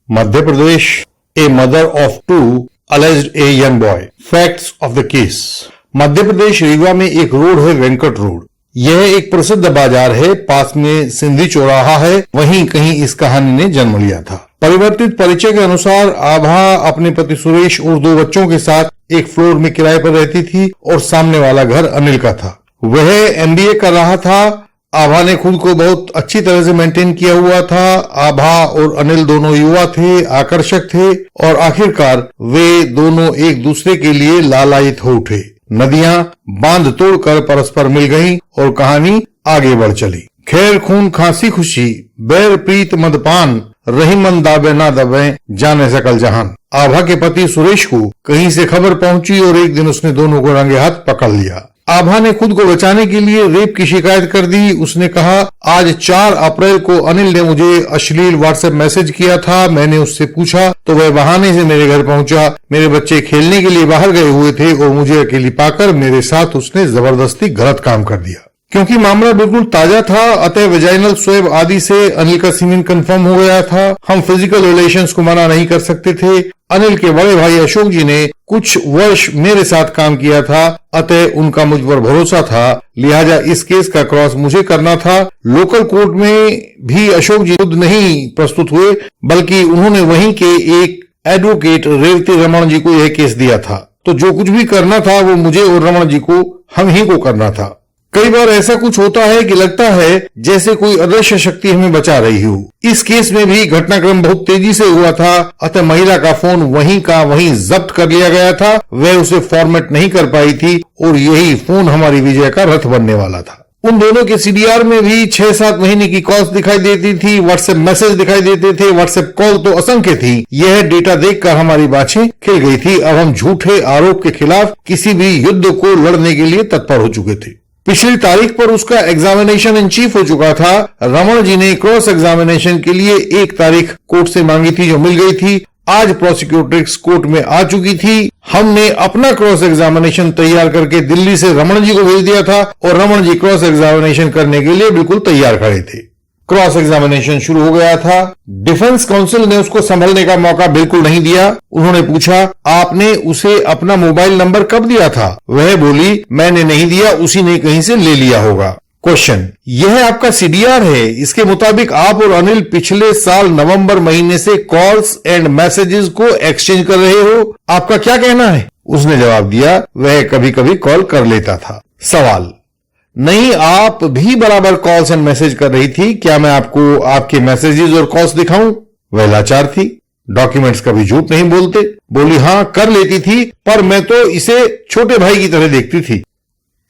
Madhya Pradesh, a mother of two alleged a young boy. Facts of the case. Madhya Pradesh Rewa में एक road है Venkat road. यह एक प्रसिद्ध बाजार है, पास में सिंधी चौराहा है, वहीं कहीं इस कहानी ने जन्म लिया था। परिवर्तित परिचय के अनुसार आभा अपने पति सुरेश और 2 बच्चों के साथ एक फ्लोर में किराए पर रहती थी और सामने वाला घर अनिल का था। वह MBA कर रहा था। आभा ने खुद को बहुत अच्छी तरह से मेंटेन किया हुआ था। आभा और अनिल दोनों युवा थे, आकर्षक थे और आखिरकार वे दोनों एक दूसरे के लिए लालायित हो उठे। नदियां बांध तोड़कर परस्पर मिल गईं और कहानी आगे बढ़ चली। खैर खून खांसी खुशी, बैर प्रीत मदपान, रही मन दाबे ना दबे, जाने सकल जहान। आभा के पति सुरेश को कहीं से खबर पहुंची और एक दिन उसने दोनों को रंगे हाथ पकड़ लिया। आभा ने खुद को बचाने के लिए रेप की शिकायत कर दी। उसने कहा, आज 4 अप्रैल को अनिल ने मुझे अश्लील व्हाट्सएप मैसेज किया था। मैंने उससे पूछा तो वह बहाने से मेरे घर पहुंचा। मेरे बच्चे खेलने के लिए बाहर गए हुए थे और मुझे अकेली पाकर मेरे साथ उसने जबरदस्ती गलत काम कर दिया। क्योंकि मामला बिल्कुल ताजा था, अतः वेजाइनल स्वैब आदि से अनिल का सीमेन कंफर्म हो गया था। हम फिजिकल रिलेशंस को मना नहीं कर सकते थे। अनिल के बड़े भाई अशोक जी ने कुछ वर्ष मेरे साथ काम किया था, अतः उनका मुझ पर भरोसा था, लिहाजा इस केस का क्रॉस मुझे करना था। लोकल कोर्ट में भी अशोक जी खुद नहीं प्रस्तुत हुए, बल्कि उन्होंने वहीं के एक एडवोकेट रेवती रमन जी को यह केस दिया था। तो जो कुछ भी करना था वो मुझे और रमन जी को, हम ही को करना था। कई बार ऐसा कुछ होता है कि लगता है जैसे कोई अदृश्य शक्ति हमें बचा रही हो। इस केस में भी घटनाक्रम बहुत तेजी से हुआ था, अतः महिला का फोन वहीं का वहीं जब्त कर लिया गया था। वह उसे फॉर्मेट नहीं कर पाई थी और यही फोन हमारी विजय का रथ बनने वाला था। उन दोनों के CDR में भी 6-7 महीने की कॉल्स दिखाई देती थी, व्हाट्सएप मैसेज दिखाई देते थे, व्हाट्सएप कॉल तो असंख्य थी। यह डेटा देखकर हमारी बाछें खिल गई थी। अब हम झूठे आरोप के खिलाफ किसी भी युद्ध को लड़ने के लिए तत्पर हो चुके थे। पिछली तारीख पर उसका एग्जामिनेशन इन चीफ हो चुका था। रमन जी ने क्रॉस एग्जामिनेशन के लिए 1 तारीख कोर्ट से मांगी थी, जो मिल गई थी। आज प्रोसिक्यूटर्स कोर्ट में आ चुकी थी। हमने अपना क्रॉस एग्जामिनेशन तैयार करके दिल्ली से रमन जी को भेज दिया था और रमन जी क्रॉस एग्जामिनेशन करने के लिए बिल्कुल तैयार खड़े थे। क्रॉस एग्जामिनेशन शुरू हो गया था। डिफेंस काउंसिल ने उसको संभलने का मौका बिल्कुल नहीं दिया। उन्होंने पूछा, आपने उसे अपना मोबाइल नंबर कब दिया था? वह बोली, मैंने नहीं दिया, उसी ने कहीं से ले लिया होगा। क्वेश्चन, यह आपका CDR है। इसके मुताबिक आप और अनिल पिछले साल नवंबर महीने से कॉल्स एंड मैसेजेस को एक्सचेंज कर रहे हो। आपका क्या कहना है? उसने जवाब दिया, वह कभी कभी कॉल कर लेता था। सवाल, नहीं, आप भी बराबर कॉल्स एंड मैसेज कर रही थी। क्या मैं आपको आपके मैसेजेस और कॉल्स दिखाऊं? वह लाचार थी। डॉक्यूमेंट्स कभी झूठ नहीं बोलते। बोली, हाँ कर लेती थी, पर मैं तो इसे छोटे भाई की तरह देखती थी।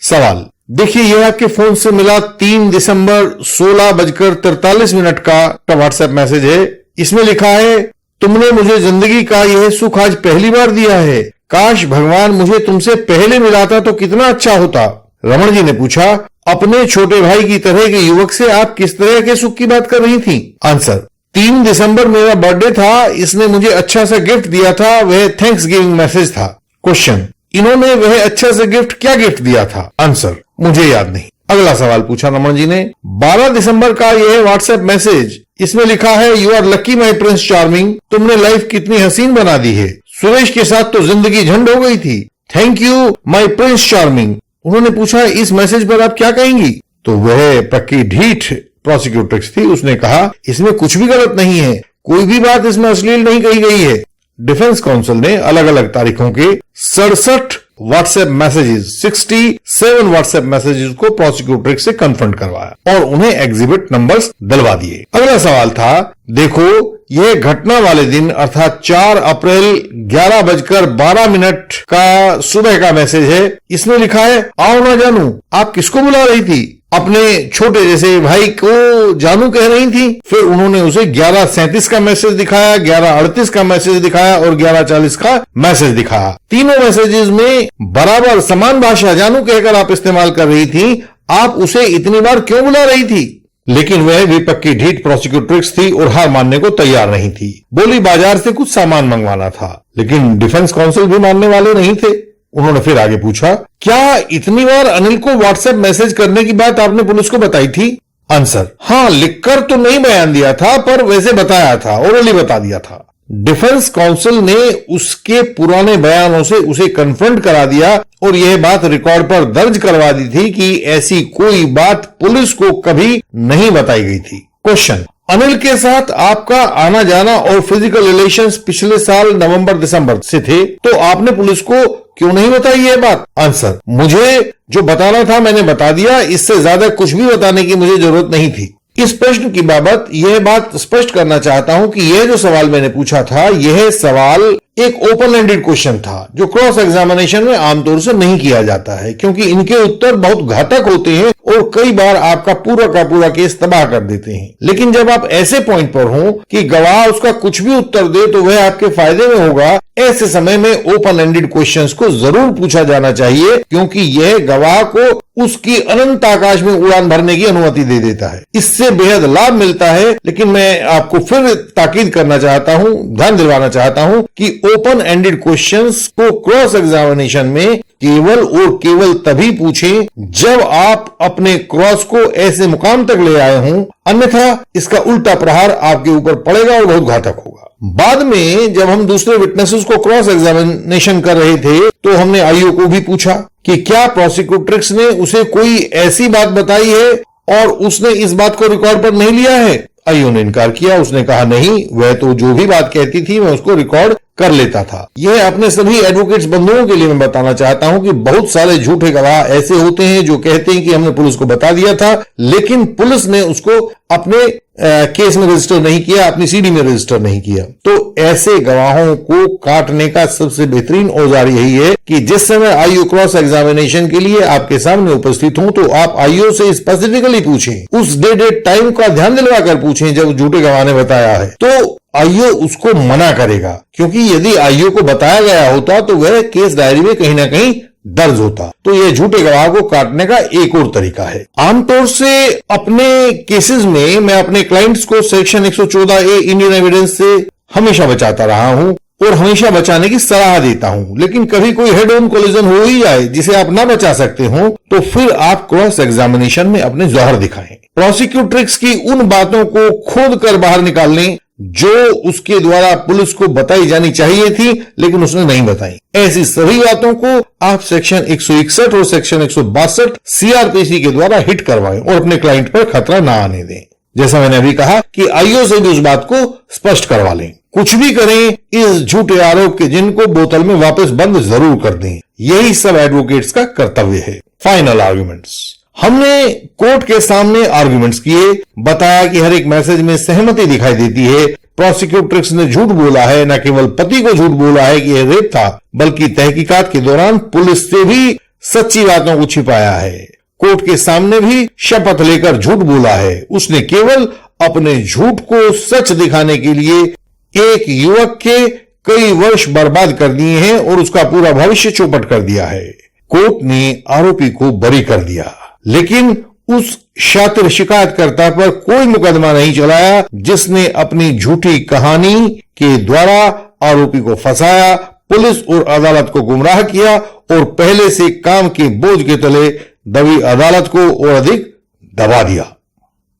सवाल, देखिए यह आपके फोन से मिला 3 दिसंबर 16:43 का व्हाट्सएप मैसेज है। इसमें लिखा है, तुमने मुझे जिंदगी का यह सुख आज पहली बार दिया है। काश भगवान मुझे तुमसे पहले मिलाता तो कितना अच्छा होता। रमन जी ने पूछा, अपने छोटे भाई की तरह के युवक से आप किस तरह के सुख की बात कर रही थी? आंसर, 3 दिसंबर मेरा बर्थडे था। इसने मुझे अच्छा सा गिफ्ट दिया था। वह थैंक्स गिविंग मैसेज था। क्वेश्चन, इन्होंने वह अच्छा सा गिफ्ट क्या गिफ्ट दिया था? आंसर, मुझे याद नहीं। अगला सवाल पूछा रमन जी ने, 12 दिसंबर का यह व्हाट्सएप मैसेज, इसमें लिखा है, you are lucky my prince charming. तुमने लाइफ कितनी हसीन बना दी है। सुरेश के साथ तो जिंदगी झंड हो गई थी। Thank you my prince charming. उन्होंने पूछा, इस मैसेज पर आप क्या कहेंगी? तो वह पक्की ढीठ प्रोसिक्यूटर्स थी। उसने कहा, इसमें कुछ भी गलत नहीं है, कोई भी बात इसमें अश्लील नहीं कही गई है। डिफेंस काउंसिल ने अलग अलग तारीखों के 67 व्हाट्सएप मैसेजेस, 67 व्हाट्सएप मैसेजेस को प्रोसिक्यूटर से कन्फ्रंट करवाया और उन्हें एग्जिबिट नंबर्स दिलवा दिए। अगला सवाल था, देखो यह घटना वाले दिन अर्थात 4 अप्रैल 11:12 का सुबह का मैसेज है। इसमें लिखा है, आओ ना जानू। आप किसको बुला रही थी? अपने छोटे जैसे भाई को जानू कह रही थी। फिर उन्होंने उसे 11:37 का मैसेज दिखाया, 11:38 का मैसेज दिखाया और 11:40 का मैसेज दिखाया। तीनों मैसेजेस में बराबर समान भाषा जानू कहकर आप इस्तेमाल कर रही थी। आप उसे इतनी बार क्यों बुला रही थी? लेकिन वह भी पक्की ढीठ प्रोसिक्यूटर्स थी और हार मानने को तैयार नहीं थी। बोली, बाजार से कुछ सामान मंगवाना था। लेकिन डिफेंस काउंसिल भी मानने वाले नहीं थे। उन्होंने फिर आगे पूछा, क्या इतनी बार अनिल को व्हाट्सएप मैसेज करने की बात आपने पुलिस को बताई थी? आंसर, हाँ, लिखकर तो नहीं बयान दिया था, पर वैसे बताया था, ओरली बता दिया था। डिफेंस काउंसिल ने उसके पुराने बयानों से उसे कन्फ्रंट करा दिया और यह बात रिकॉर्ड पर दर्ज करवा दी थी कि ऐसी कोई बात पुलिस को कभी नहीं बताई गई थी। क्वेश्चन, अनिल के साथ आपका आना जाना और फिजिकल रिलेशंस पिछले साल नवंबर दिसंबर से थे, तो आपने पुलिस को क्यों नहीं बताई यह बात? आंसर, मुझे जो बताना था मैंने बता दिया, इससे ज्यादा कुछ भी बताने की मुझे जरूरत नहीं थी। इस प्रश्न की बाबत यह बात स्पष्ट करना चाहता हूं कि यह जो सवाल मैंने पूछा था, यह सवाल एक ओपन एंडेड क्वेश्चन था जो क्रॉस एग्जामिनेशन में आमतौर से नहीं किया जाता है, क्योंकि इनके उत्तर बहुत घातक होते हैं और कई बार आपका पूरा का पूरा केस तबाह कर देते हैं। लेकिन जब आप ऐसे पॉइंट पर हो कि गवाह उसका कुछ भी उत्तर दे तो वह आपके फायदे में होगा, ऐसे समय में ओपन एंडेड क्वेश्चंस को जरूर पूछा जाना चाहिए, क्योंकि यह गवाह को उसकी अनंत आकाश में उड़ान भरने की अनुमति दे देता है। इससे बेहद लाभ मिलता है। लेकिन मैं आपको फिर ताकीद करना चाहता हूं, ध्यान दिलवाना चाहता हूं कि ओपन एंडेड क्वेश्चंस को क्रॉस एग्जामिनेशन में केवल और केवल तभी पूछें जब आप अपने क्रॉस को ऐसे मुकाम तक ले आए हों, अन्यथा इसका उल्टा प्रहार आपके ऊपर पड़ेगा और बहुत घातक होगा। बाद में जब हम दूसरे विटनेसेस को क्रॉस एग्जामिनेशन कर रहे थे तो हमने आईओ को भी पूछा कि क्या प्रोसिक्यूट्रिक्स ने उसे कोई ऐसी बात बताई है और उसने इस बात को रिकॉर्ड पर नहीं लिया है? आईओ ने इनकार किया। उसने कहा नहीं, वह तो जो भी बात कहती थी मैं उसको रिकॉर्ड कर लेता था। यह अपने सभी एडवोकेट्स बंधुओं के लिए मैं बताना चाहता हूं कि बहुत सारे झूठे गवाह ऐसे होते हैं जो कहते हैं कि हमने पुलिस को बता दिया था, लेकिन पुलिस ने उसको अपने केस में रजिस्टर नहीं किया, अपनी सीडी में रजिस्टर नहीं किया। तो ऐसे गवाहों को काटने का सबसे बेहतरीन औजार यही है कि जिस समय आईओ क्रॉस एग्जामिनेशन के लिए आपके सामने उपस्थित हो तो आप आईओ से स्पेसिफिकली पूछें, उस डेट टाइम का ध्यान दिलवाकर पूछें जब झूठे गवाह ने बताया है, तो आईओ उसको मना करेगा। क्योंकि यदि आईओ को बताया गया होता तो वह केस डायरी में कहीं ना कहीं दर्ज होता। तो यह झूठे गवाह को काटने का एक और तरीका है। आमतौर से अपने केसेस में मैं अपने क्लाइंट्स को सेक्शन 114A इंडियन एविडेंस से हमेशा बचाता रहा हूं और हमेशा बचाने की सलाह देता हूं। लेकिन कभी कोई हेड ऑन कोलिजन हो ही जाए जिसे आप ना बचा सकते हो तो फिर आप क्रॉस एग्जामिनेशन में अपने जौहर दिखाएं। प्रोसिक्यूट्रिक्स की उन बातों को खोद कर बाहर निकाल लें जो उसके द्वारा पुलिस को बताई जानी चाहिए थी लेकिन उसने नहीं बताई। ऐसी सभी बातों को आप सेक्शन 161 और सेक्शन 162 सीआरपीसी के द्वारा हिट करवाएं और अपने क्लाइंट पर खतरा ना आने दें। जैसा मैंने अभी कहा कि आईओ से भी उस बात को स्पष्ट करवा लें। कुछ भी करें, इस झूठे आरोप के जिन को बोतल में वापस बंद जरूर कर दें। यही सब एडवोकेट्स का कर्तव्य है। फाइनल आर्ग्यूमेंट्स, हमने कोर्ट के सामने आर्ग्यूमेंट्स किए, बताया कि हर एक मैसेज में सहमति दिखाई देती है। प्रोसिक्यूट्रिक्स ने झूठ बोला है, न केवल पति को झूठ बोला है कि यह रेप था, बल्कि तहकीकात के दौरान पुलिस से भी सच्ची बातों को छिपाया है। कोर्ट के सामने भी शपथ लेकर झूठ बोला है। उसने केवल अपने झूठ को सच दिखाने के लिए एक युवक के कई वर्ष बर्बाद कर दिए हैं और उसका पूरा भविष्य चौपट कर दिया है। कोर्ट ने आरोपी को बरी कर दिया, लेकिन उस शातिर शिकायतकर्ता पर कोई मुकदमा नहीं चलाया जिसने अपनी झूठी कहानी के द्वारा आरोपी को फंसाया, पुलिस और अदालत को गुमराह किया और पहले से काम के बोझ के तले दबी अदालत को और अधिक दबा दिया।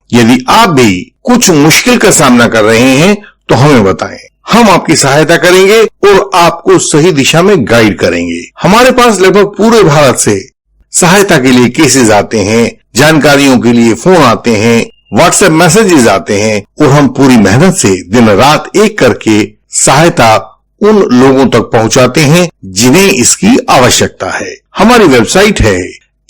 यदि आप भी कुछ मुश्किल का सामना कर रहे हैं तो हमें बताएं, हम आपकी सहायता करेंगे और आपको सही दिशा में गाइड करेंगे। हमारे पास लगभग पूरे भारत से सहायता के लिए केसेस आते हैं, जानकारियों के लिए फोन आते हैं, व्हाट्सएप मैसेजेस आते हैं और हम पूरी मेहनत से दिन रात एक करके सहायता उन लोगों तक पहुंचाते हैं जिन्हें इसकी आवश्यकता है। हमारी वेबसाइट है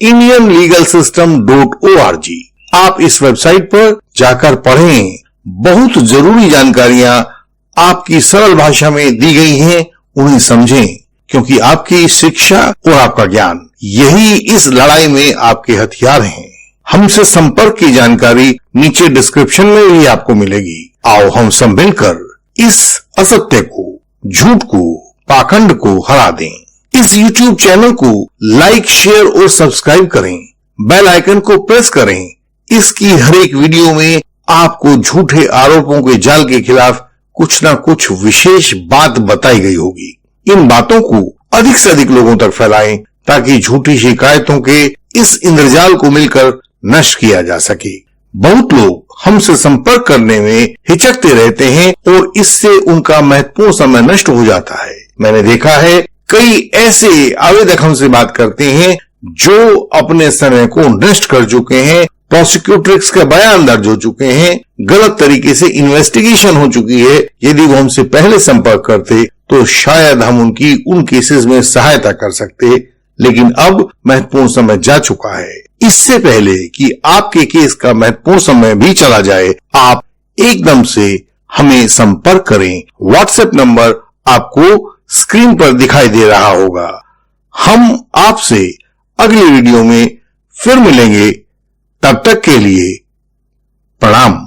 indianlegalsystem.org। आप इस वेबसाइट पर जाकर पढ़ें। बहुत जरूरी जानकारियां आपकी सरल भाषा में दी गई हैं, उन्हें समझें, क्योंकि आपकी शिक्षा और आपका ज्ञान यही इस लड़ाई में आपके हथियार हैं। हमसे संपर्क की जानकारी नीचे डिस्क्रिप्शन में भी आपको मिलेगी। आओ हम सब मिलकर इस असत्य को, झूठ को, पाखंड को हरा दें। इस YouTube चैनल को लाइक, शेयर और सब्सक्राइब करें। बेल आइकन को प्रेस करें। इसकी हर एक वीडियो में आपको झूठे आरोपों के जाल के खिलाफ कुछ ना कुछ विशेष बात बताई गई होगी। इन बातों को अधिक से अधिक लोगों तक फैलाएं ताकि झूठी शिकायतों के इस इंद्रजाल को मिलकर नष्ट किया जा सके। बहुत लोग हमसे संपर्क करने में हिचकते रहते हैं और इससे उनका महत्वपूर्ण समय नष्ट हो जाता है। मैंने देखा है कई ऐसे आवेदक हमसे बात करते हैं जो अपने समय को नष्ट कर चुके हैं, प्रोसिक्यूटर्स के बयान दर्ज हो चुके हैं, गलत तरीके से इन्वेस्टिगेशन हो चुकी है। यदि वो हमसे पहले संपर्क करते तो शायद हम उनकी उन केसेस में सहायता कर सकते, लेकिन अब महत्वपूर्ण समय जा चुका है। इससे पहले कि आपके केस का महत्वपूर्ण समय भी चला जाए, आप एकदम से हमें संपर्क करें। व्हाट्सएप नंबर आपको स्क्रीन पर दिखाई दे रहा होगा। हम आपसे अगले वीडियो में फिर मिलेंगे। तब तक के लिए प्रणाम।